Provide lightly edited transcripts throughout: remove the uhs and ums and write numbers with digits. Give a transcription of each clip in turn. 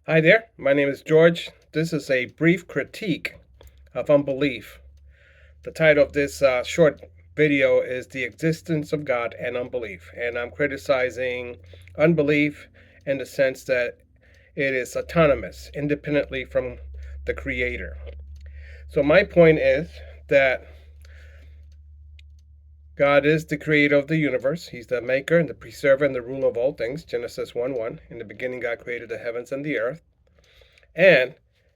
Hi there, my name is George. This is a brief critique of unbelief. The title of this short video is The Existence of God and Unbelief, and I'm criticizing unbelief in the sense that it is autonomous, independently from the Creator. So, my point is that God is the creator of the universe. He's the maker and the preserver and the ruler of all things. Genesis 1:1. In the beginning, God created the heavens and the earth. And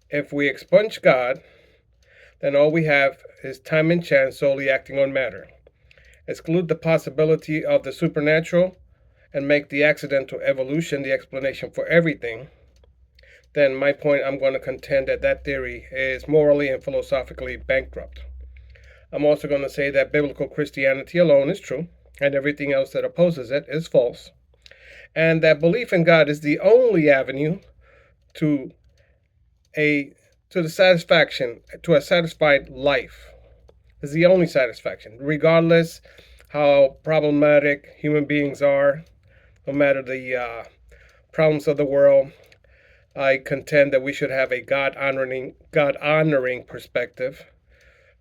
if we expunge God, then all we have is time and chance solely acting on matter. Exclude the possibility of the supernatural and make the accidental evolution the explanation for everything, then my point, I'm going to contend that that theory is morally and philosophically bankrupt. I'm also going to say that biblical Christianity alone is true, and everything else that opposes it is false, and that belief in God is the only avenue to a satisfied life. Is the only satisfaction, regardless how problematic human beings are, no matter the problems of the world. I contend that we should have a God honoring perspective,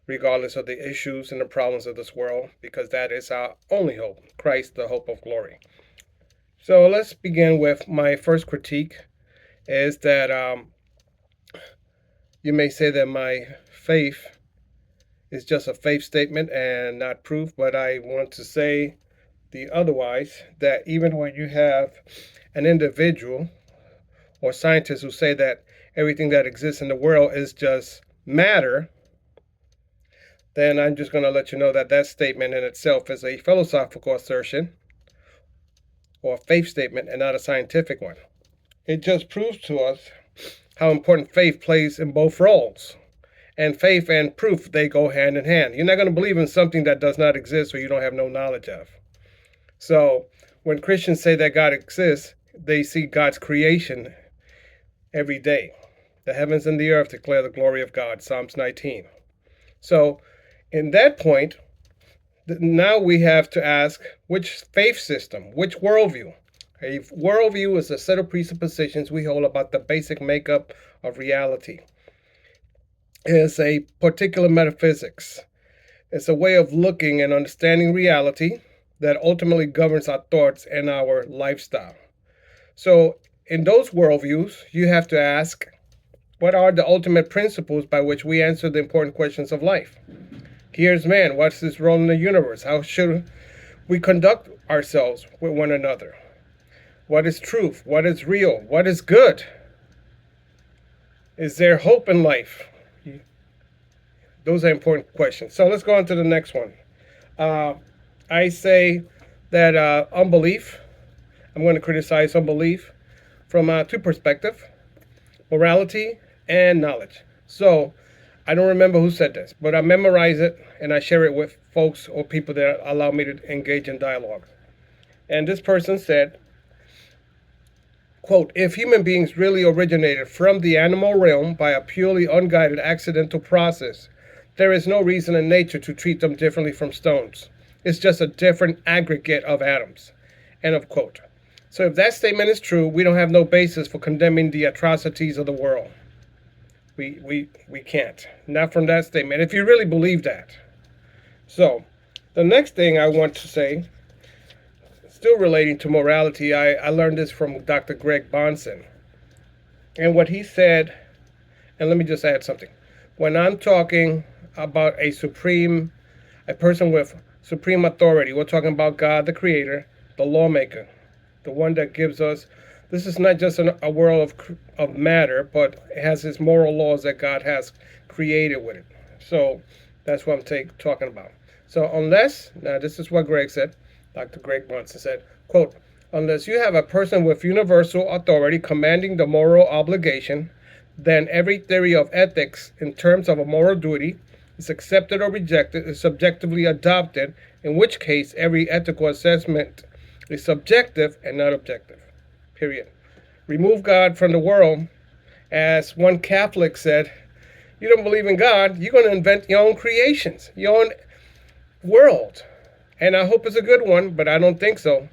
regardless of the issues and the problems of this world, because that is our only hope. Christ, the hope of glory. So let's begin with my first critique. Is that you may say that my faith is just a faith statement and not proof, but I want to say the otherwise, that even when you have an individual or scientists who say that everything that exists in the world is just matter, then I'm just going to let you know that that statement in itself is a philosophical assertion or a faith statement and not a scientific one. It just proves to us how important faith plays in both roles. And faith and proof, they go hand in hand. You're not going to believe in something that does not exist or you don't have no knowledge of. So when Christians say that God exists, they see God's creation every day. The heavens and the earth declare the glory of God, Psalms 19. So in that point, now we have to ask, which faith system, which worldview? A worldview is a set of presuppositions we hold about the basic makeup of reality. It's a particular metaphysics. It's a way of looking and understanding reality that ultimately governs our thoughts and our lifestyle. So in those worldviews, you have to ask, what are the ultimate principles by which we answer the important questions of life? Here's man. What's his role in the universe? How should we conduct ourselves with one another? What is truth? What is real? What is good? Is there hope in life? Those are important questions. So let's go on to the next one. I say that unbelief, I'm going to criticize unbelief from two perspectives: morality and knowledge. So I don't remember who said this, but I memorize it and I share it with folks or people that allow me to engage in dialogue. And this person said, quote, if human beings really originated from the animal realm by a purely unguided accidental process, there is no reason in nature to treat them differently from stones. It's just a different aggregate of atoms. End of quote. So if that statement is true, we don't have no basis for condemning the atrocities of the world. We can't. Not from that statement, if you really believe that. So the next thing I want to say, still relating to morality, I learned this from Dr. Greg Bonson. And what he said, and let me just add something. When I'm talking about a person with supreme authority, we're talking about God, the creator, the lawmaker, the one that gives us, this is not just a world of matter, but it has its moral laws that God has created with it. So that's what I'm talking about. So now this is what Greg said, Dr. Greg Bonson said, quote, unless you have a person with universal authority commanding the moral obligation, then every theory of ethics in terms of a moral duty is accepted or rejected, is subjectively adopted, in which case every ethical assessment is subjective and not objective. Period. Remove God from the world. As one Catholic said, you don't believe in God, you're going to invent your own creations, your own world. And I hope it's a good one, but I don't think so,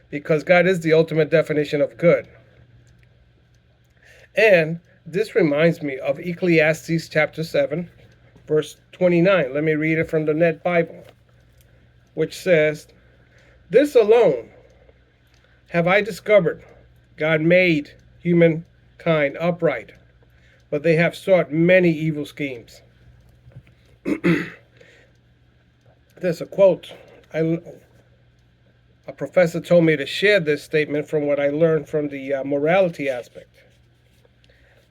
because God is the ultimate definition of good. And this reminds me of Ecclesiastes chapter 7, verse 29. Let me read it from the Net Bible, which says, "This alone have I discovered: God made humankind upright, but they have sought many evil schemes." There's a quote. A professor told me to share this statement from what I learned from the morality aspect.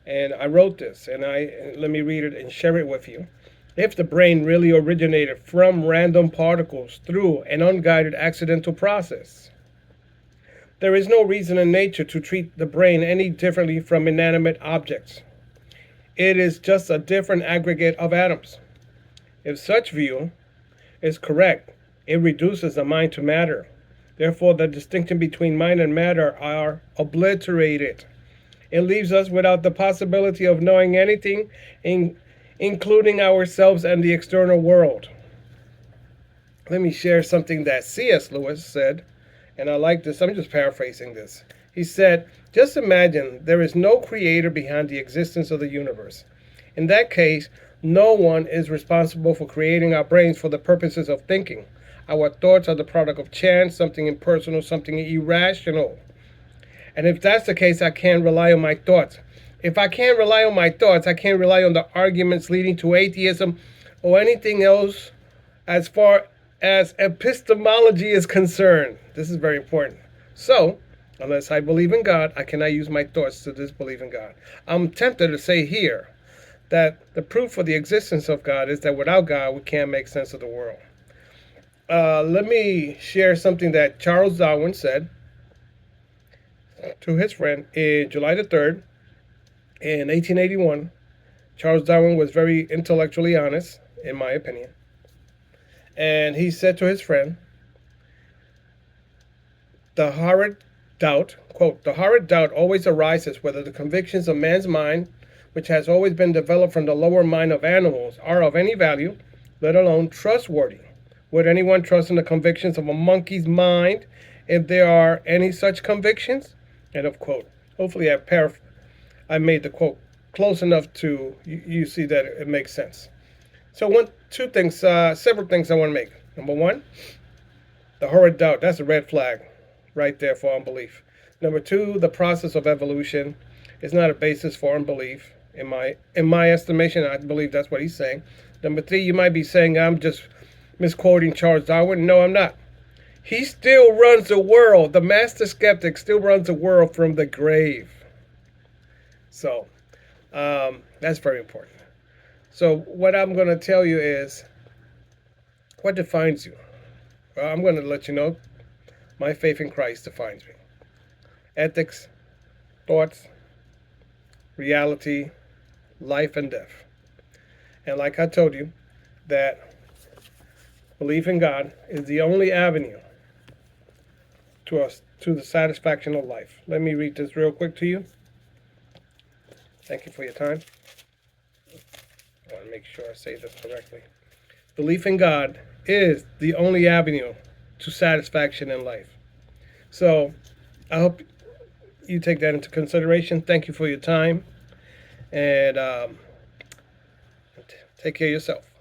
And I wrote this, and let me read it and share it with you. If the brain really originated from random particles through an unguided accidental process, there is no reason in nature to treat the brain any differently from inanimate objects. It is just a different aggregate of atoms. If such view is correct, it reduces the mind to matter. Therefore, the distinction between mind and matter are obliterated. It leaves us without the possibility of knowing anything, including ourselves and the external world. Let me share something that C.S. Lewis said, and I like this. I'm just paraphrasing this. He said, "Just imagine there is no creator behind the existence of the universe. In that case, no one is responsible for creating our brains for the purposes of thinking. Our thoughts are the product of chance, something impersonal, something irrational. And if that's the case, I can't rely on my thoughts. If I can't rely on my thoughts, I can't rely on the arguments leading to atheism or anything else as far as epistemology is concerned." This is very important. So, unless I believe in God, I cannot use my thoughts to disbelieve in God. I'm tempted to say here that the proof for the existence of God is that without God, we can't make sense of the world. Let me share something that Charles Darwin said to his friend in July the 3rd in 1881. Charles Darwin was very intellectually honest, in my opinion. And he said to his friend, "The horrid doubt," quote, "the horrid doubt always arises whether the convictions of man's mind, which has always been developed from the lower mind of animals, are of any value, let alone trustworthy. Would anyone trust in the convictions of a monkey's mind if there are any such convictions?" End of quote. Hopefully I made the quote close enough to you see that it makes sense. So several things I want to make. Number one, the horrid doubt. That's a red flag right there for unbelief. Number two, the process of evolution is not a basis for unbelief. In my estimation, I believe that's what he's saying. Number three, you might be saying I'm just misquoting Charles Darwin. No, I'm not. He still runs the world. The master skeptic still runs the world from the grave. So that's very important. So what I'm going to tell you is, what defines you? Well, I'm going to let you know my faith in Christ defines me. Ethics, thoughts, reality, life and death. And like I told you, that belief in God is the only avenue to the satisfaction of life. Let me read this real quick to you. Thank you for your time. I want to make sure I say this correctly. Belief in God is the only avenue to satisfaction in life. So I hope you take that into consideration. Thank you for your time, and take care of yourself.